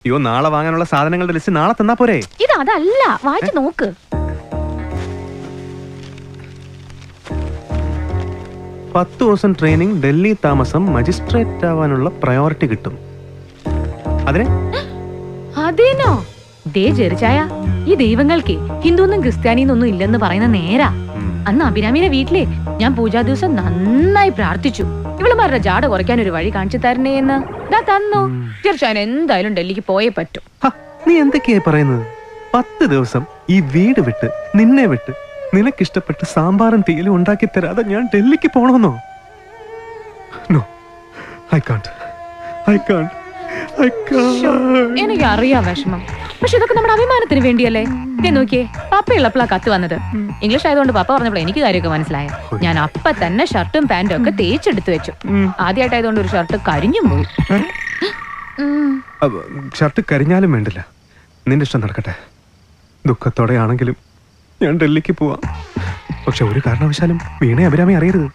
അയ്യോ, നാളെ വാങ്ങാനുള്ള സാധനങ്ങളുടെ ലിസ്റ്റ് നാളെ തന്നാ പോരെ? ഇത് അതല്ല, വായിച്ചു നോക്ക്. 10 ദിവസം ട്രെയിനിങ്, ഡൽഹി താമസം, മജിസ്ട്രേറ്റ് ആവാനുള്ള പ്രയോറിറ്റി കിട്ടും. അതിനോ? ദേ ചെറുചായ, ഈ ദൈവങ്ങൾക്ക് ഹിന്ദുന്നും ക്രിസ്ത്യാനിന്നൊന്നും ഇല്ലെന്ന് പറയുന്ന നേരാ. അന്ന് അഭിരാമിയുടെ വീട്ടിലെ ഞാൻ പൂജാ ദിവസം നന്നായി പ്രാർത്ഥിച്ചു, ഇവളുമാരുടെ ജാട കുറയ്ക്കാൻ ഒരു വഴി കാണിച്ചു തരണേന്ന്. തന്നു. ചെറുചായൻ എന്തായാലും ഡൽഹിക്ക് പോയേ പറ്റൂ. നീ എന്തൊക്കെയാ പറയുന്നത്? 10 ദിവസം ഈ വീട് വിട്ട്, നിന്നെ വിട്ട്, നിനക്കിഷ്ടപ്പെട്ട് സാമ്പാറും തീയിലും ഉണ്ടാക്കി തരാതെ ഞാൻ ഡൽഹിക്ക് പോണമെന്നോ? No, I can't. എനിക്ക് അറിയാം വിഷമം, പക്ഷെ ഇതൊക്കെ നമ്മുടെ അഭിമാനത്തിന് വേണ്ടിയല്ലേ. നോക്കിയേ, പപ്പയുള്ളപ്പോഴാ കത്ത് വന്നത്. ഇംഗ്ലീഷ് ആയതുകൊണ്ട് പപ്പ പറഞ്ഞപ്പോൾ എനിക്ക് കാര്യമൊക്കെ മനസ്സിലായ. ഞാൻ അപ്പ തന്നെ ഷർട്ടും പാന്റും ഒക്കെ തേച്ചെടുത്ത് വെച്ചു. ആദ്യമായിട്ടായതുകൊണ്ട് ഒരു ഷർട്ട് കരിഞ്ഞും പോയി. ഷർട്ട് കരിഞ്ഞാലും വേണ്ടില്ല, നിന്റെ ഇഷ്ടം നടക്കട്ടെ. ദുഃഖത്തോടെ ആണെങ്കിലും ഞാൻ ഡൽഹിക്ക് പോവാം. പക്ഷെ ഒരു കാരണവശാലും വീണേ അഭിരാമി അറിയരുത്.